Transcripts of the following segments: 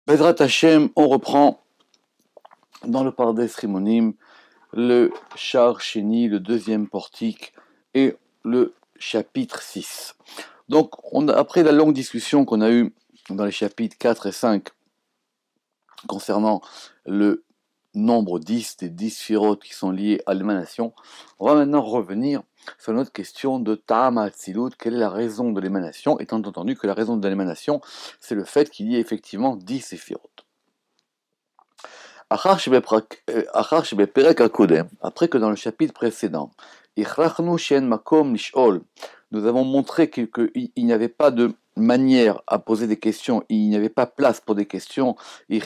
Bezrat Hashem, on reprend dans le Pardes Rimonim le Shar Sheni, le deuxième portique, et le chapitre 6. Donc, après la longue discussion qu'on a eue dans les chapitres 4 et 5 concernant le nombre 10 des 10 sphirotes qui sont liés à l'émanation, on va maintenant revenir sur notre question de Ta'ama Hatzilut, quelle est la raison de l'émanation, étant entendu que la raison de l'émanation, c'est le fait qu'il y ait effectivement 10 sphirotes. Après que dans le chapitre précédent, nous avons montré qu'il n'y avait pas de manière à poser des questions, il n'y avait pas place pour des questions, et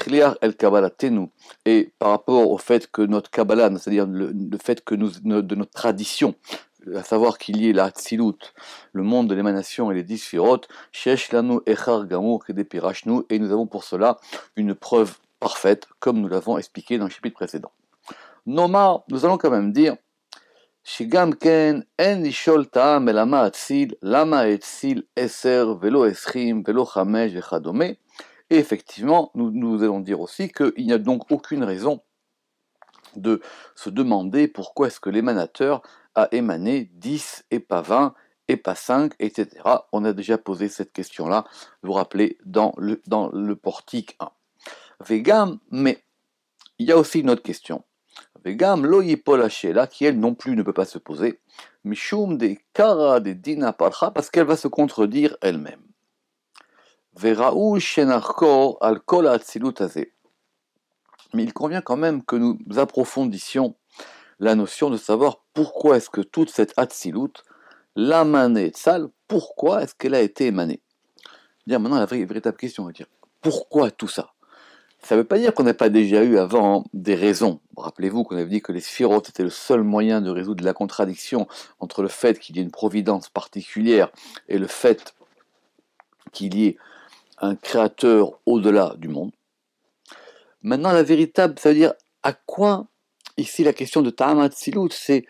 par rapport au fait que notre Kabbalah, c'est-à-dire le fait que de notre tradition, à savoir qu'il y ait la Hatzilut, le monde de l'émanation et les 10 Sphirot, et nous avons pour cela une preuve parfaite, comme nous l'avons expliqué dans le chapitre précédent. Nomar, nous allons quand même dire, שגם כן אין לשאול טעם אלא מה הציל, למה הציל 10 ולא 20 ולא 5 וכדומה. Et effectivement, nous allons dire aussi qu'il n'y a donc aucune raison de se demander pourquoi est-ce que l'émanateur a émané 10 et pas 20 et pas 5, etc. On a déjà posé cette question-là, vous vous rappelez, dans le portique 1. Vegam, mais il y a aussi une autre question. Vegam lo yipol hashela, qui elle non plus ne peut pas se poser, mishum de kara de dina parcha, parce qu'elle va se contredire elle-même. Vera'u shenachkor al kol hatzilut hazeh. Mais il convient quand même que nous approfondissions la notion de savoir pourquoi est-ce que toute cette hatzilut, la mané tzal, pourquoi est-ce qu'elle a été émanée. Bien, maintenant la véritable question est de dire pourquoi tout ça. Ça ne veut pas dire qu'on n'a pas déjà eu avant des raisons. Rappelez-vous qu'on avait dit que les sphirotes étaient le seul moyen de résoudre la contradiction entre le fait qu'il y ait une providence particulière et le fait qu'il y ait un créateur au-delà du monde. Maintenant, la véritable, ça veut dire à quoi, ici la question de Ta'ama Hatzilut, c'est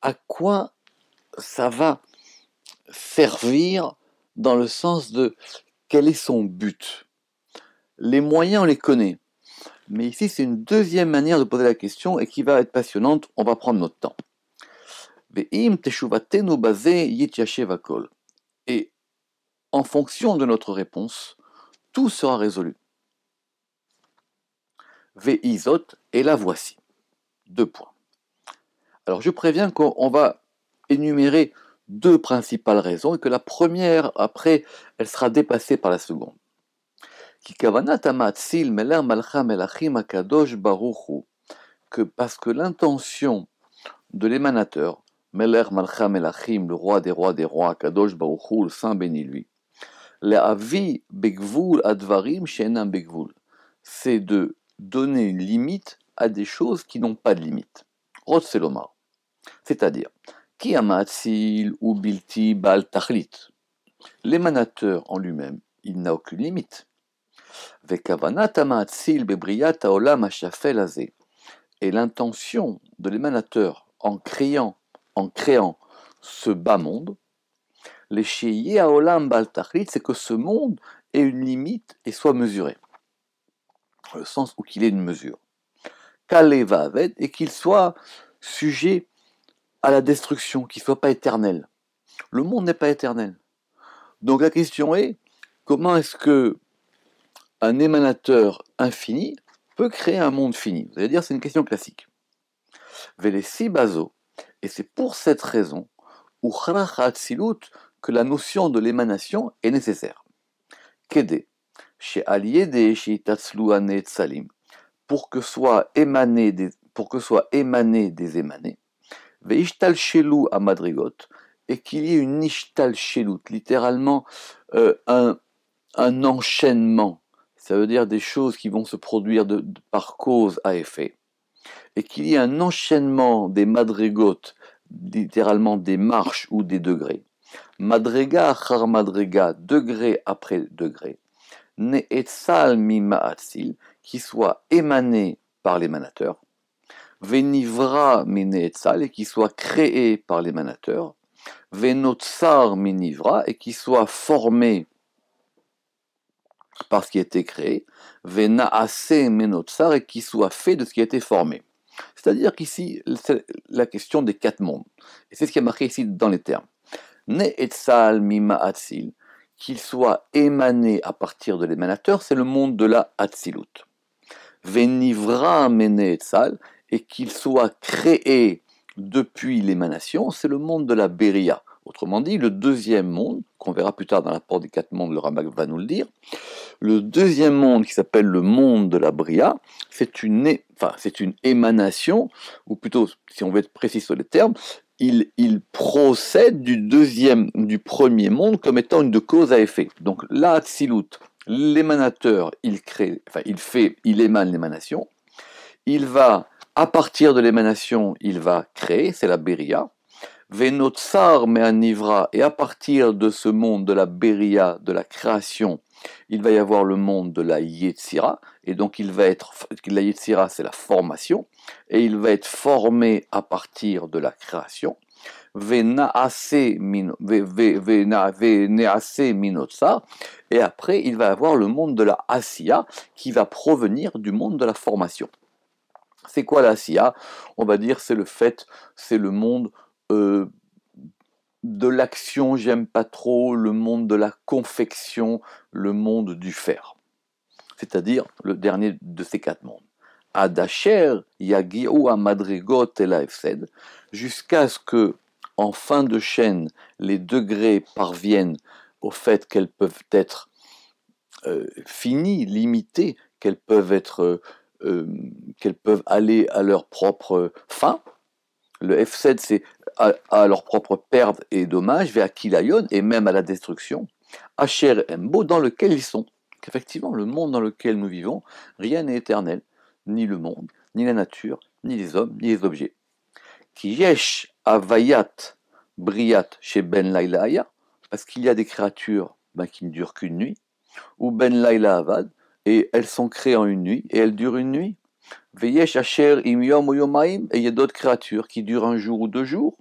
à quoi ça va servir dans le sens de quel est son but. Les moyens, on les connaît. Mais ici, c'est une deuxième manière de poser la question et qui va être passionnante. On va prendre notre temps. Et en fonction de notre réponse, tout sera résolu. Ve'izot, et la voici. 2 points. Alors, je préviens qu'on va énumérer 2 principales raisons et que la première, après, elle sera dépassée par la seconde. Que parce que l'intention de l'émanateur, Meler Malcha Melachim, le roi des rois, Kadosh Baruch Hu, le Saint béni lui, Le'avi Begvul Advarim She'enam Begvul, c'est de donner une limite à des choses qui n'ont pas de limite. Rotselomar, c'est-à-dire, Ki Amatzil ou Bilti Bal Tachlit, l'émanateur en lui-même, il n'a aucune limite. Et l'intention de l'émanateur en créant ce bas monde, c'est que ce monde ait une limite et soit mesuré, dans le sens où qu'il ait une mesure. Et qu'il soit sujet à la destruction, qu'il ne soit pas éternel. Le monde n'est pas éternel. Donc la question est, comment est-ce que un émanateur infini peut créer un monde fini? Vous allez dire, c'est une question classique. Velesi bazo, et c'est pour cette raison que la notion de l'émanation est nécessaire. Kede, chez Aliede, chez Tatsluane Tsalim, pour que soit émané des émanés, Veishtal Shelu à Madrigot, et qu'il y ait une Ishtal Shelut, littéralement un enchaînement. Ça veut dire des choses qui vont se produire par cause à effet. Et qu'il y ait un enchaînement des madrigotes, littéralement des marches ou des degrés. Madrega achar madrega, degré après degré. Ne'etzal mima'atzil, qui soit émané par l'émanateur. Venivra mine'etzal, et qui soit créé par l'émanateur. Venotsar minivra, et qui soit formé par ce qui a été créé, Venaase Menotsar, et qui soit fait de ce qui a été formé. C'est-à-dire qu'ici, c'est la question des quatre mondes. Et c'est ce qui est marqué ici dans les termes. Ne etzal mima atzil, qu'il soit émané à partir de l'émanateur, c'est le monde de la Hatzilut. Venivra mene etzal, et qu'il soit créé depuis l'émanation, c'est le monde de la Beria. Autrement dit, le deuxième monde, qu'on verra plus tard dans l'apport des quatre mondes, le Ramak va nous le dire, le deuxième monde qui s'appelle le monde de la Bria, c'est une émanation, ou plutôt, si on veut être précis sur les termes, il procède du premier monde comme étant une de cause à effet. Donc là, Tzilut, l'émanateur, il émane l'émanation, il va, à partir de l'émanation, il va créer, c'est la Beria, Venotsar Me'anivra, et à partir de ce monde de la Beria, de la création, il va y avoir le monde de la Yetzira, et donc la Yetzira c'est la formation, et il va être formé à partir de la création. Venaase Minotsar, et après il va avoir le monde de la Asiya qui va provenir du monde de la formation. C'est quoi la Asiya? On va dire c'est le monde de l'action, j'aime pas trop, le monde de la confection, le monde du faire. C'est-à-dire le dernier de ces quatre mondes. Adacher yagiu amadrigot elafsed, jusqu'à ce que, en fin de chaîne, les degrés parviennent au fait qu'elles peuvent être finies, limitées, qu'elles peuvent aller à leur propre fin. Le F7, c'est à leur propre perte et dommage, vers Kilayon, et même à la destruction. Asher Embo, dans lequel ils sont. Effectivement, le monde dans lequel nous vivons, rien n'est éternel. Ni le monde, ni la nature, ni les hommes, ni les objets. Ki yesh avayat briat chez Ben Laila Aya, parce qu'il y a des créatures qui ne durent qu'une nuit, ou Ben Laila Avad, et elles sont créées en une nuit, et elles durent une nuit. Veyesh asher im yom ou yomaim, et il y a d'autres créatures qui durent un jour ou 2 jours.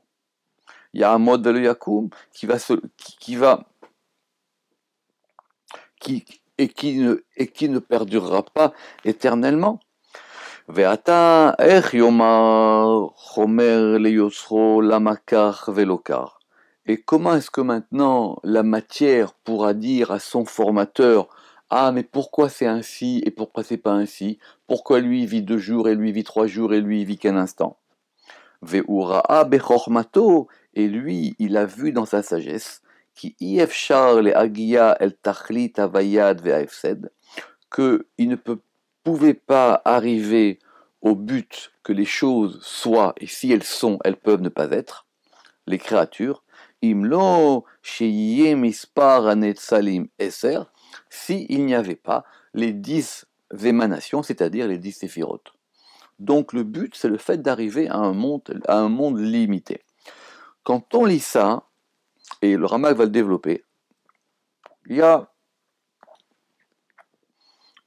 Il y a un mode de yakum qui ne perdurera pas éternellement. Ve'ata ech yomar chomer leyotzro lamakar velokar. Et comment est-ce que maintenant la matière pourra dire à son formateur: ah, mais pourquoi c'est ainsi et pourquoi c'est pas ainsi? Pourquoi lui vit 2 jours et lui vit 3 jours et lui vit qu'un instant? Ve'ura'a bechormato, et lui, il a vu dans sa sagesse, qui ifshar le agia el tachlit avayad ve'afsed, que il ne pouvait pas arriver au but que les choses soient, et si elles sont, elles peuvent ne pas être, les créatures, imlo sheyeh mispar anetzalim eser, si il n'y avait pas les 10 émanations, c'est-à-dire les 10 séphirotes. Donc le but, c'est le fait d'arriver à un monde limité. Quand on lit ça, et le Ramak va le développer, il y a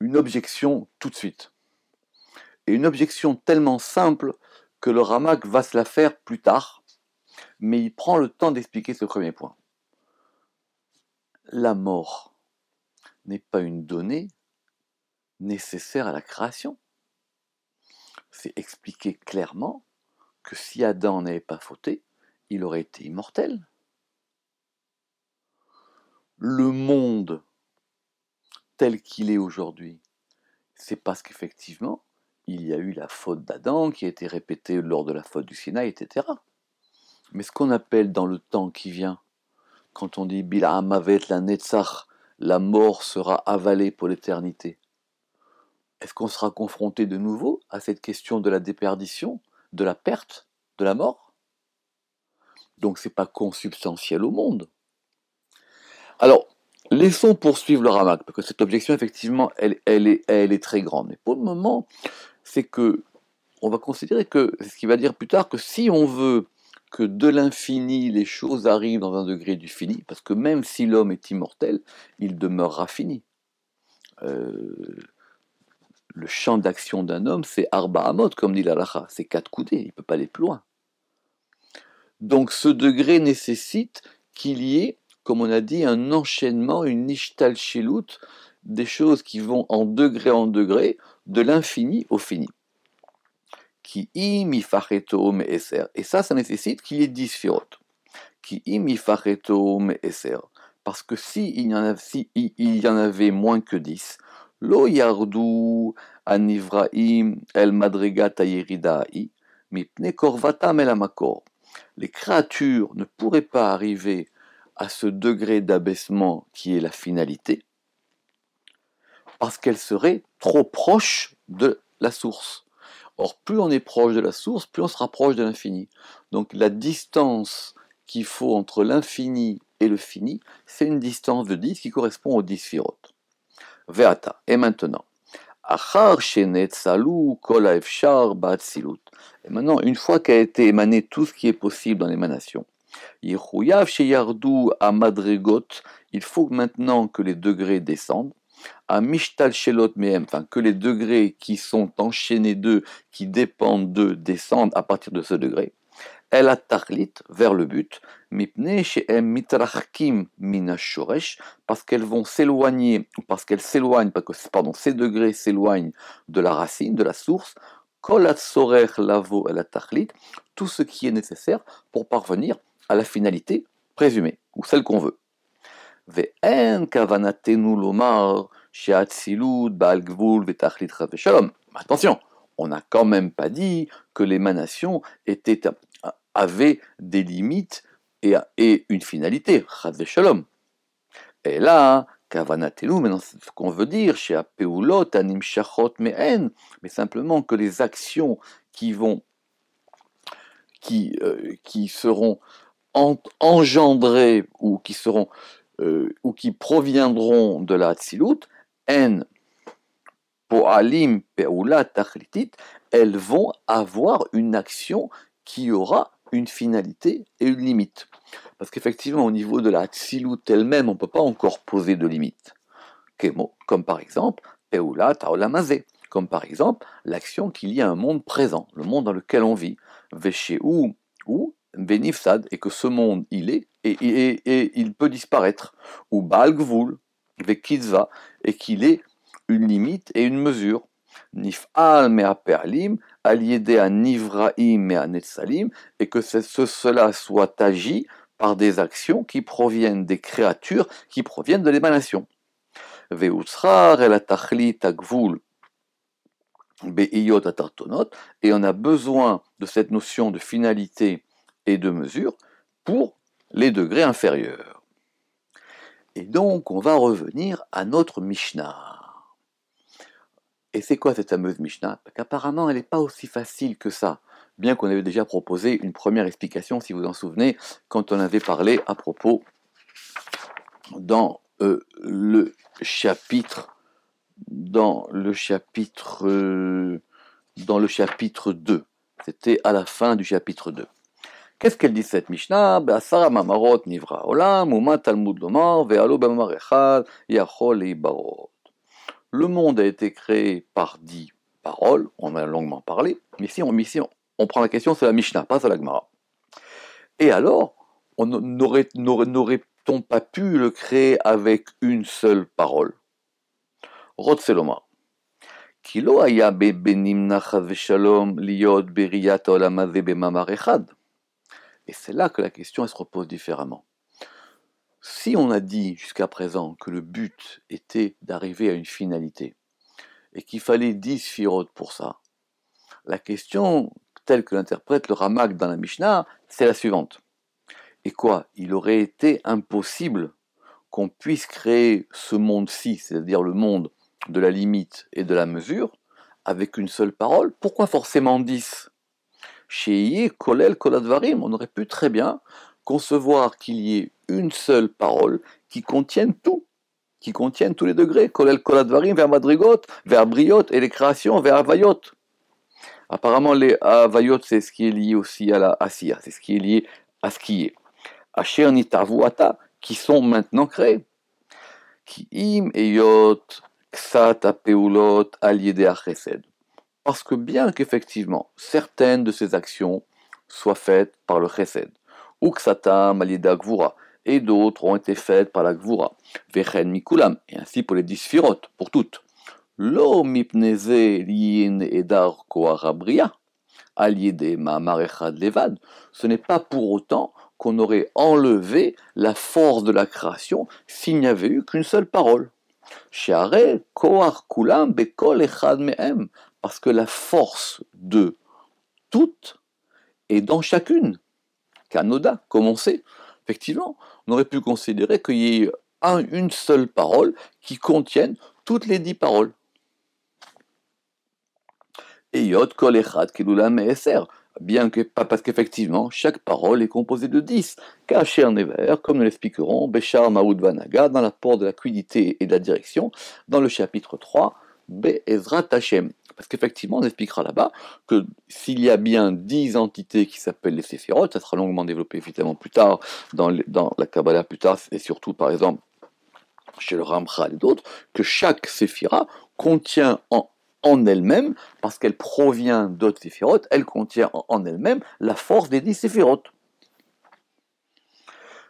une objection tout de suite. Et une objection tellement simple que le Ramak va se la faire plus tard, mais il prend le temps d'expliquer ce premier point. La mort n'est pas une donnée nécessaire à la création. C'est expliqué clairement que si Adam n'avait pas fauté, il aurait été immortel. Le monde tel qu'il est aujourd'hui, c'est parce qu'effectivement, il y a eu la faute d'Adam qui a été répétée lors de la faute du Sinaï, etc. Mais ce qu'on appelle dans le temps qui vient, quand on dit Bil'am avet la netzach, la mort sera avalée pour l'éternité, est-ce qu'on sera confronté de nouveau à cette question de la déperdition, de la perte, de la mort? Donc c'est pas consubstantiel au monde. Alors, laissons poursuivre le Ramak, parce que cette objection, effectivement, elle est très grande. Mais pour le moment, c'est que on va considérer que, c'est ce qu'il va dire plus tard, que si on veut que de l'infini, les choses arrivent dans un degré du fini, parce que même si l'homme est immortel, il demeurera fini. Le champ d'action d'un homme, c'est Arba Amot, comme dit l'Alacha, c'est 4 coudées, il ne peut pas aller plus loin. Donc ce degré nécessite qu'il y ait, comme on a dit, un enchaînement, une ishtalshilut des choses qui vont en degré, de l'infini au fini. Qui imifacheto me eser. Et ça nécessite qu'il y ait 10 sphirotes. Qui imifacheto me eser. Parce que si il y en avait moins que 10, lo yardu anivraim el madrigat ayerida'i mipne korvatam el amakor. Les créatures ne pourraient pas arriver à ce degré d'abaissement qui est la finalité, parce qu'elles seraient trop proches de la source. Or, plus on est proche de la source, plus on se rapproche de l'infini. Donc la distance qu'il faut entre l'infini et le fini, c'est une distance de 10 qui correspond aux 10 sphirotes. Veata, et maintenant, Achar shenetzalu kol haefshar ba'atzilut. Et maintenant, une fois qu'a été émané tout ce qui est possible dans l'émanation, Yechuyav sheyardu amadregot, il faut maintenant que les degrés descendent, à mishtal shelot mehem, enfin que les degrés qui sont enchaînés d'eux, qui dépendent d'eux, descendent à partir de ce degré. El atachlit, vers le but, mipne shehem mitrachkim minashoresh, parce qu'elles vont s'éloigner, ou parce qu'elles s'éloignent, pardon, ces degrés s'éloignent de la racine, de la source, kol atsorech lavo el atachlit, tout ce qui est nécessaire pour parvenir à la finalité présumée, ou celle qu'on veut. Ve'en kavanatenu lomar she'atzilut ba'al gvul ve'tachlit chas v'shalom. Attention, on n'a quand même pas dit que l'émanation avait des limites et une finalité, chas v'shalom. Et là, kavanatenu, maintenant ce qu'on veut dire, she'apeulot animshachot me'en, mais simplement que les actions qui seront engendrées ou qui proviendront de la Hatzilut, en po'alim pe'ula tachlitit, elles vont avoir une action qui aura une finalité et une limite. Parce qu'effectivement, au niveau de la Hatzilut elle-même, on ne peut pas encore poser de limite. Comme par exemple, pe'ula ta'olamazé, comme par exemple l'action qu'il y a un monde présent, le monde dans lequel on vit, veshéu ou Benifsad, et que ce monde il est, et il peut disparaître, ou Baal Gvul, Vekizva, et qu'il est une limite et une mesure. Nif'al mea perlim, aliédé à Nivraim mea netzalim, et que cela soit agi par des actions qui proviennent des créatures, qui proviennent de l'émanation. Veutzrar el atachlit agvul, be'iyot atartonot, et on a besoin de cette notion de finalité et de mesure pour les degrés inférieurs. Et donc, on va revenir à notre Mishnah. Et c'est quoi cette fameuse Mishnah? Parce qu'apparemment, elle n'est pas aussi facile que ça, bien qu'on avait déjà proposé une première explication, si vous vous en souvenez, quand on avait parlé à propos dans le chapitre 2. C'était à la fin du chapitre 2. Qu'est-ce qu'elle dit cette Mishnah? Be'asara mamarot nivra olam, uma talmud lomar, ve'alo b'mamar echad, yachol leibarot. Le monde a été créé par 10 paroles, on en a longuement parlé, mais si on prend la question, c'est la Mishnah, pas c'est la Gemara. Et alors, n'aurait-on pas pu le créer avec une seule parole? Rotzelomar. Ki lo haya benimna chas v'shalom liot beriyat haolam hazeh b'mamar echad. Et c'est là que la question elle se repose différemment. Si on a dit jusqu'à présent que le but était d'arriver à une finalité et qu'il fallait 10 sphirotes pour ça, la question telle que l'interprète le Ramak dans la Mishnah, c'est la suivante. Et quoi? Il aurait été impossible qu'on puisse créer ce monde-ci, c'est-à-dire le monde de la limite et de la mesure, avec une seule parole. Pourquoi forcément 10? Chez Kolel Koladvarim, on aurait pu très bien concevoir qu'il y ait une seule parole qui contienne tout, qui contienne tous les degrés. Kolel Koladvarim vers Madrigot, vers Briot, et les créations vers Avayot. Apparemment, les Avayot, c'est ce qui est lié aussi à la Asiya, c'est ce qui est lié à ce qui est. Asher Nitavuata, qui sont maintenant créés. Ki im eyot ksat apeulot al yedei chesed. Parce que bien qu'effectivement, certaines de ces actions soient faites par le chesed, ou ksatam al yedei gvura, et d'autres ont été faites par la Gvura. Vechen mikulam, et ainsi pour les 10 sphirotes, pour toutes. Lo mipneze liyin edar koarabria, allié ma'amar echad levad. Ce n'est pas pour autant qu'on aurait enlevé la force de la création s'il n'y avait eu qu'une seule parole. She'arei koar kulam bekol echad mehem, parce que la force de toutes est dans chacune. Kanoda, comme on sait, effectivement, on aurait pu considérer qu'il y ait une seule parole qui contienne toutes les 10 paroles. Et yod kol echad kilula me'eser, bien que pas parce qu'effectivement chaque parole est composée de 10. Kacher never, comme nous l'expliquerons, Beshar Maoud Vanaga, dans l'apport de la quiddité et de la direction, dans le chapitre 3, Be'ezrat Hashem. Parce qu'effectivement, on expliquera là-bas que s'il y a bien 10 entités qui s'appellent les séphirotes, ça sera longuement développé évidemment plus tard, dans la Kabbalah plus tard, et surtout par exemple chez le Ramchal et d'autres, que chaque séphira contient en elle-même, parce qu'elle provient d'autres séphirotes, elle contient en elle-même la force des 10 séphirotes.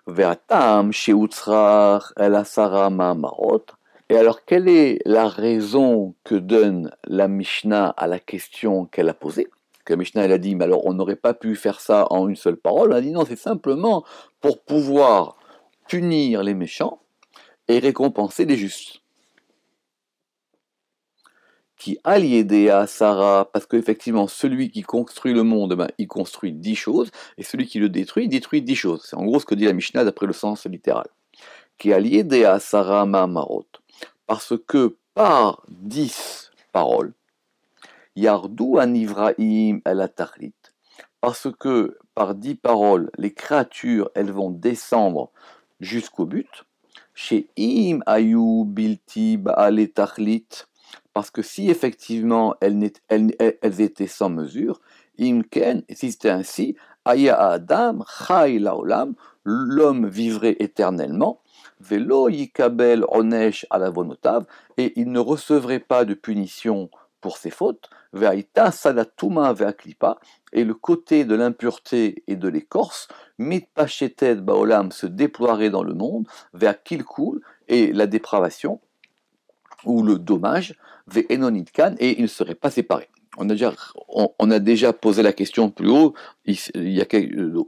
Ve'atam she'utzrach el asara ma'amarot. Et alors, quelle est la raison que donne la Mishnah à la question qu'elle a posée? Que la Mishnah, elle a dit, mais alors on n'aurait pas pu faire ça en une seule parole. Elle a dit non, c'est simplement pour pouvoir punir les méchants et récompenser les justes. Qui allié à Sarah, parce qu'effectivement, celui qui construit le monde, ben, il construit 10 choses, et celui qui le détruit, il détruit 10 choses. C'est en gros ce que dit la Mishnah d'après le sens littéral. Qui allié à Sarah Ma'amarot. Parce que par 10 paroles, Yardou Anivraim el Atachlit, parce que par 10 paroles, les créatures, elles vont descendre jusqu'au but. Chez Im Ayu Bilti Baale Tachlit, parce que si effectivement elles étaient sans mesure, Im Ken, si c'était ainsi, Aya Adam, Chai Laolam, l'homme vivrait éternellement. Velo yikabel onesh alavonotav, et il ne recevrait pas de punition pour ses fautes. Ve'aita sadatuma ve'aklipa, et le côté de l'impureté et de l'écorce, mitpachetet baolam, se déploierait dans le monde, ve'akilkul, et la dépravation ou le dommage, ve'enonitkan, et il ne serait pas séparé. On a déjà posé la question plus haut,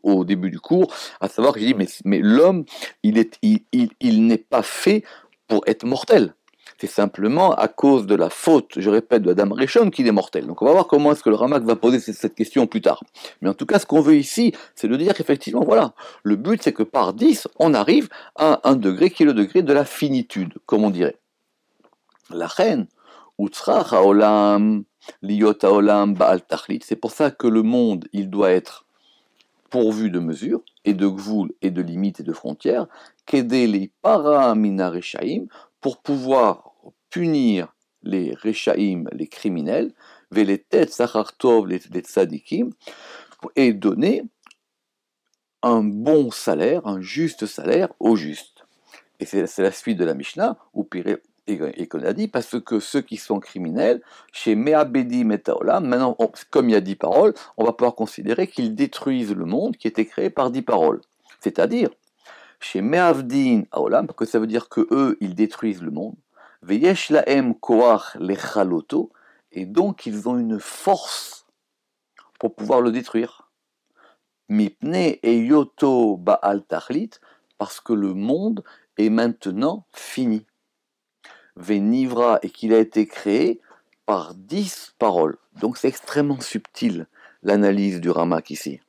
au début du cours, à savoir que j'ai dit, mais l'homme, il n'est pas fait pour être mortel. C'est simplement à cause de la faute, je répète, de Adam Rishon qu'il est mortel. Donc on va voir comment est-ce que le Ramak va poser cette question plus tard. Mais en tout cas, ce qu'on veut ici, c'est de dire qu'effectivement, voilà, le but c'est que par 10, on arrive à un degré qui est le degré de la finitude, comme on dirait. La reine, Utzrach haolam, Liot haolam ba'al tachlit, c'est pour ça que le monde, il doit être pourvu de mesures, et de gvoul, et de limites, et de frontières, qu'aider les paramina rechaim, pour pouvoir punir les rechaim, les criminels, les têtes sachartov, les tzadikim, et donner un bon salaire, un juste salaire aux justes. Et c'est la suite de la Mishnah, où et qu'on a dit, parce que ceux qui sont criminels, chez Me'abedi Metaolam, maintenant, comme il y a 10 paroles, on va pouvoir considérer qu'ils détruisent le monde qui était créé par 10 paroles. C'est-à-dire, chez Me'avdin Aolam, parce que ça veut dire que eux, ils détruisent le monde, Veyesh laem koach lechaloto, et donc ils ont une force pour pouvoir le détruire. Mipne et yoto ba'al tachlit, parce que le monde est maintenant fini. Venivra, et qu'il a été créé par 10 paroles. Donc c'est extrêmement subtil l'analyse du Ramak ici.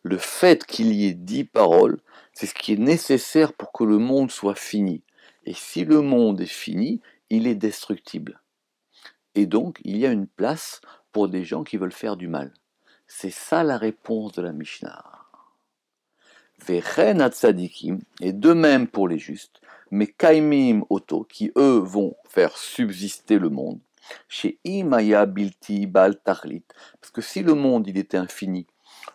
Le fait qu'il y ait 10 paroles, c'est ce qui est nécessaire pour que le monde soit fini. Et si le monde est fini, il est destructible. Et donc il y a une place pour des gens qui veulent faire du mal. C'est ça la réponse de la Mishnah. Vechen atzadikim, et de même pour les justes, mais kaimim oto, qui eux vont faire subsister le monde, chez imaya bilti bal tachlit, parce que si le monde il était infini,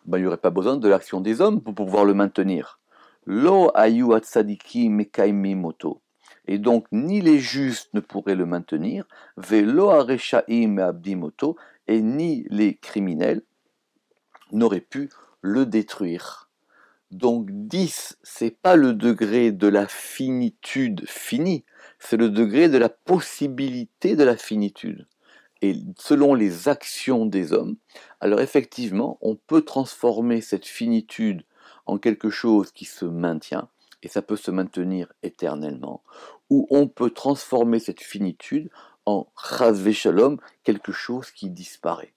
ben, il n'y aurait pas besoin de l'action des hommes pour pouvoir le maintenir. Lo ayu atzadikim me kaimim oto, et donc ni les justes ne pourraient le maintenir, velo areshaim me abdim oto, et ni les criminels n'auraient pu le détruire. Donc 10, c'est pas le degré de la finitude finie, c'est le degré de la possibilité de la finitude. Et selon les actions des hommes, alors effectivement, on peut transformer cette finitude en quelque chose qui se maintient, et ça peut se maintenir éternellement, ou on peut transformer cette finitude en chas shalom, quelque chose qui disparaît.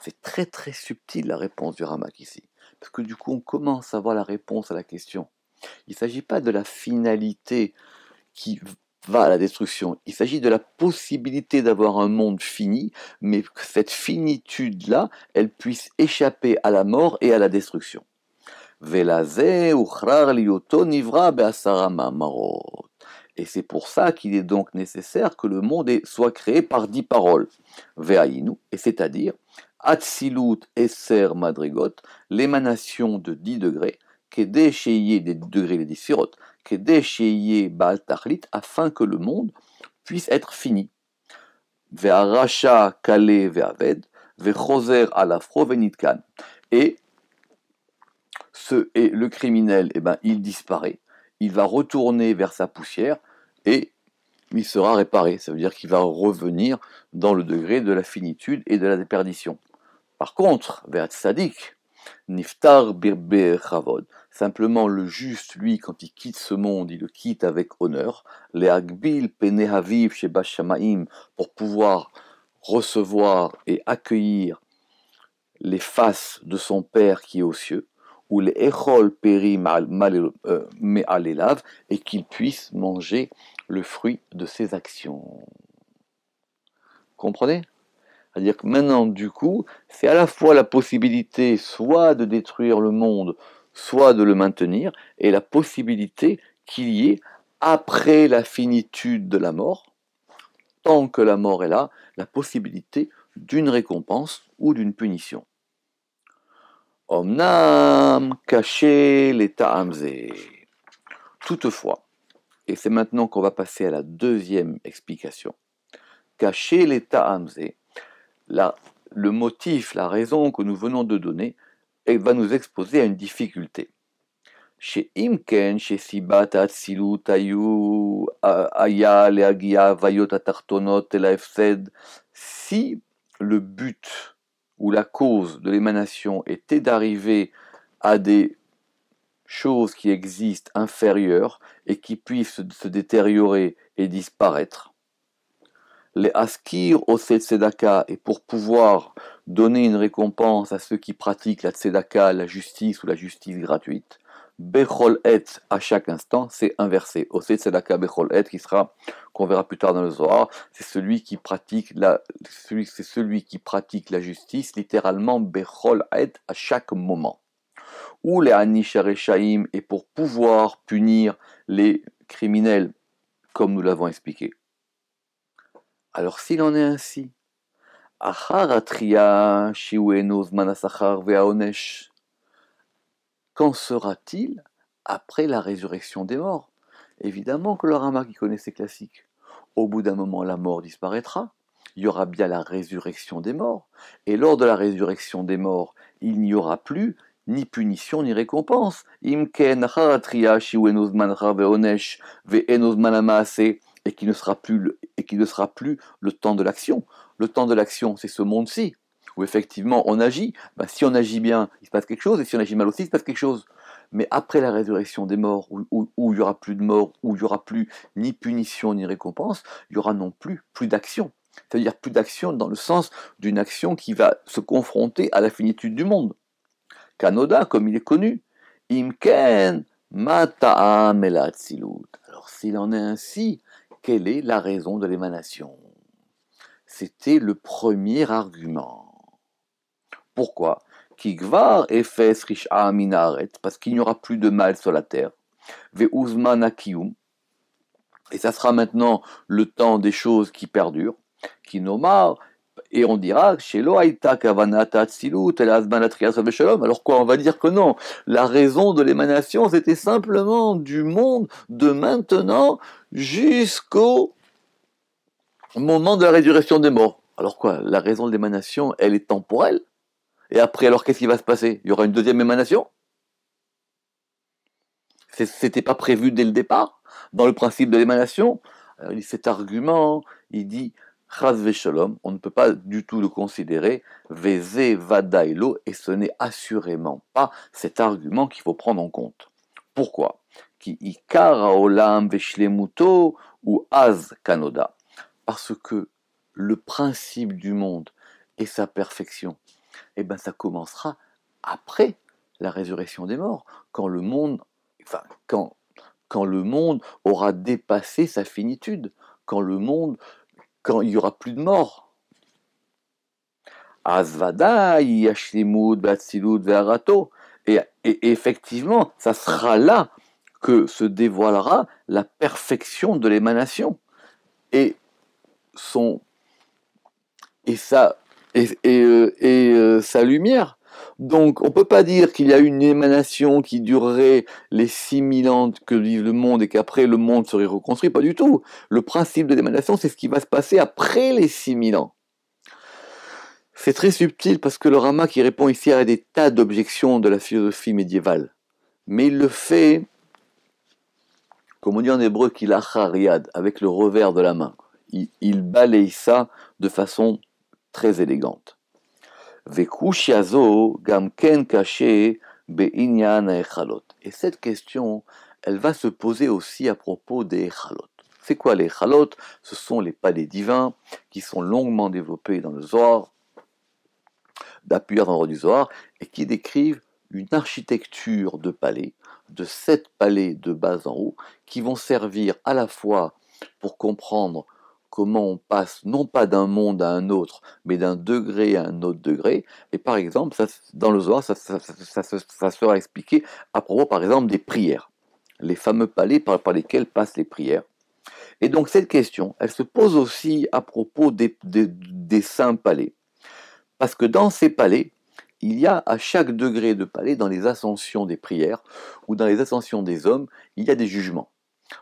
C'est très très subtil la réponse du Ramak ici, parce que du coup on commence à voir la réponse à la question. Il ne s'agit pas de la finalité qui va à la destruction. Il s'agit de la possibilité d'avoir un monde fini, mais que cette finitude-là, elle puisse échapper à la mort et à la destruction. Et c'est pour ça qu'il est donc nécessaire que le monde soit créé par 10 paroles. Ve'ainu, et c'est-à-dire Atsilut Eser Madrigot, l'émanation de 10 degrés, Kedé Sheye des degrés des 10 sirotes, Kedé Sheye Baal Tachlit, afin que le monde puisse être fini. Ve'arasha Kale Ve'aved, Ve'choser Alafro Ve'nitkan. Et le criminel, il disparaît, il va retourner vers sa poussière et il sera réparé. Ça veut dire qu'il va revenir dans le degré de la finitude et de la déperdition. Par contre, vers Tzadik, Niftar Birbe Chavod, simplement le juste, lui, quand il quitte ce monde, il le quitte avec honneur, les Agbil Penehaviv Sheba Shamaim, pour pouvoir recevoir et accueillir les faces de son père qui est aux cieux, ou les Echol Peri Me'alelav, et qu'il puisse manger le fruit de ses actions. Comprenez? C'est-à-dire que maintenant, du coup, c'est à la fois la possibilité soit de détruire le monde, soit de le maintenir, et la possibilité qu'il y ait, après la finitude de la mort, tant que la mort est là, la possibilité d'une récompense ou d'une punition. Omnam caché l'état amzé. Toutefois, et c'est maintenant qu'on va passer à la deuxième explication, caché l'état amzé, le motif, la raison que nous venons de donner, va nous exposer à une difficulté. Chez Imken, chez Sibat Atzilut Ayu Aya Leagia Vayot Atartonot Elaefsed, si le but ou la cause de l'émanation était d'arriver à des choses qui existent inférieures et qui puissent se détériorer et disparaître, les askir au tzedaka, et pour pouvoir donner une récompense à ceux qui pratiquent la tzedaka, la justice ou la justice gratuite, bechol et, à chaque instant, c'est inversé. Au tzedaka bechol et, qu'on verra plus tard dans le Zohar, c'est celui qui pratique la justice, littéralement bechol et, à chaque moment. Ou les anish hareshaim, et pour pouvoir punir les criminels, comme nous l'avons expliqué. Alors s'il en est ainsi, qu'en sera-t-il après la résurrection des morts? Évidemment que le Rama qui connaît ces classiques. Au bout d'un moment, la mort disparaîtra. Il y aura bien la résurrection des morts. Et lors de la résurrection des morts, il n'y aura plus ni punition ni récompense. Imken et qui ne sera plus le temps de l'action. Le temps de l'action, c'est ce monde-ci, où effectivement on agit. Si on agit bien, il se passe quelque chose, et si on agit mal aussi, il se passe quelque chose. Mais après la résurrection des morts, où il n'y aura plus de mort, où il n'y aura plus ni punition ni récompense, il n'y aura non plus d'action. C'est-à-dire plus d'action dans le sens d'une action qui va se confronter à la finitude du monde. Kanoda, comme il est connu, Imken Mata'am el Atzilut. Alors s'il en est ainsi, quelle est la raison de l'émanation? C'était le premier argument. Pourquoi? Kigvar efes risha minaret, parce qu'il n'y aura plus de mal sur la terre. Ve'uzman akiyum, et ça sera maintenant le temps des choses qui perdurent. Kinomar, et on dira, alors quoi, on va dire que non, la raison de l'émanation, c'était simplement du monde de maintenant jusqu'au moment de la résurrection des morts. Alors quoi, la raison de l'émanation, elle est temporelle. Et après, alors qu'est-ce qui va se passer? Il y aura une deuxième émanation? C'était pas prévu dès le départ, dans le principe de l'émanation. Alors, cet argument, il dit Chaz Veshalom, on ne peut pas du tout le considérer, Veze Vadailo, et ce n'est assurément pas cet argument qu'il faut prendre en compte. Pourquoi? Ki Ikar Haolam Veshlemuto ou Az Kanoda. Parce que le principe du monde et sa perfection, eh ben, ça commencera après la résurrection des morts, quand le monde, enfin, quand le monde aura dépassé sa finitude, quand il n'y aura plus de mort. Azvada, Yashlimud, Batsilud, Ve'arato. Et effectivement, ça sera là que se dévoilera la perfection de l'émanation et sa lumière. Donc, on ne peut pas dire qu'il y a une émanation qui durerait les 6000 ans que vive le monde et qu'après le monde serait reconstruit. Pas du tout. Le principe de l'émanation, c'est ce qui va se passer après les 6000 ans. C'est très subtil parce que le Rama qui répond ici a des tas d'objections de la philosophie médiévale. Mais il le fait, comme on dit en hébreu, qu'il a chariad, avec le revers de la main. Il balaye ça de façon très élégante. Vekushiazo gamken caché beinyan echalot. Et cette question, elle va se poser aussi à propos des echalot. C'est quoi les echalot? Ce sont les palais divins qui sont longuement développés dans le Zohar, à plusieurs endroits du Zohar, et qui décrivent une architecture de palais, de 7 palais de bas en haut, qui vont servir à la fois pour comprendre comment on passe non pas d'un monde à un autre, mais d'un degré à un autre degré. Et par exemple, dans le Zohar, ça sera expliqué à propos, par exemple, des prières, les fameux palais par lesquels passent les prières. Et donc cette question, elle se pose aussi à propos des saints palais. Parce que dans ces palais, il y a à chaque degré de palais, dans les ascensions des prières ou dans les ascensions des hommes, il y a des jugements.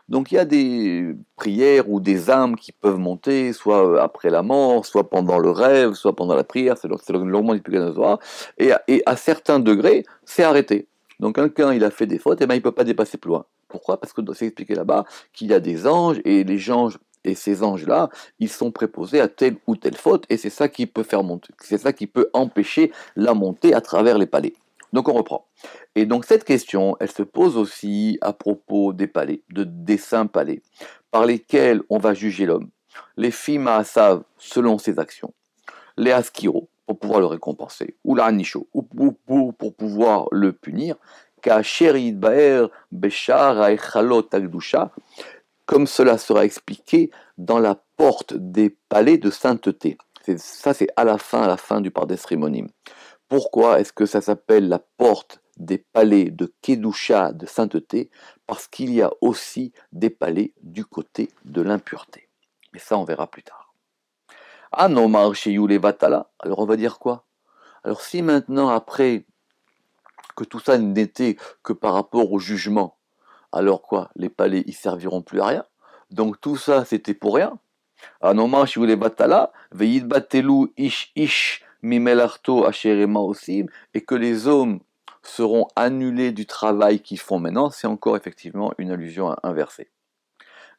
Donc il y a des prières ou des âmes qui peuvent monter, soit après la mort, soit pendant le rêve, soit pendant la prière, c'est longuement expliqué dans le Zohar, et à certains degrés, c'est arrêté. Donc quelqu'un, il a fait des fautes, et ben il ne peut pas dépasser plus loin. Pourquoi? Parce que c'est expliqué là-bas qu'il y a des anges, et les anges, et ces anges-là, ils sont préposés à telle ou telle faute, et c'est ça qui peut faire monter, c'est ça qui peut empêcher la montée à travers les palais. Donc on reprend. Et donc cette question, elle se pose aussi à propos des palais, des saints palais, par lesquels on va juger l'homme. Les Fimaasav selon ses actions, les Askiro pour pouvoir le récompenser, ou la Anisho ou pour pouvoir le punir, Ka'asher Baer Beshar Haechalot Agdusha, comme cela sera expliqué dans la porte des palais de sainteté. Ça c'est à la fin du Pardes Rimonim. Pourquoi est-ce que ça s'appelle la porte des palais de Kedusha, de sainteté? Parce qu'il y a aussi des palais du côté de l'impureté. Mais ça, on verra plus tard. Anomar Sheyule Vatala. Alors on va dire quoi? Alors si maintenant, après que tout ça n'était que par rapport au jugement, alors quoi? Les palais, ils serviront plus à rien. Donc tout ça, c'était pour rien. Anomar Sheyule Vatala, Veyid Batelu Ish Ish Mimelarto Asherema Osim, et que les hommes seront annulés du travail qu'ils font maintenant, c'est encore effectivement une allusion inversée.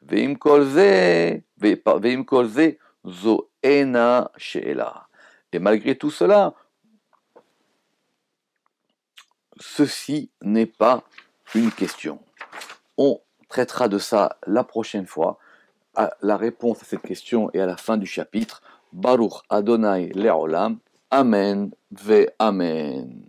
Veim kolze zo ena she'ela. Et malgré tout cela, ceci n'est pas une question. On traitera de ça la prochaine fois. La réponse à cette question est à la fin du chapitre. Baruch Adonai Le'olam. Amen ve Amen.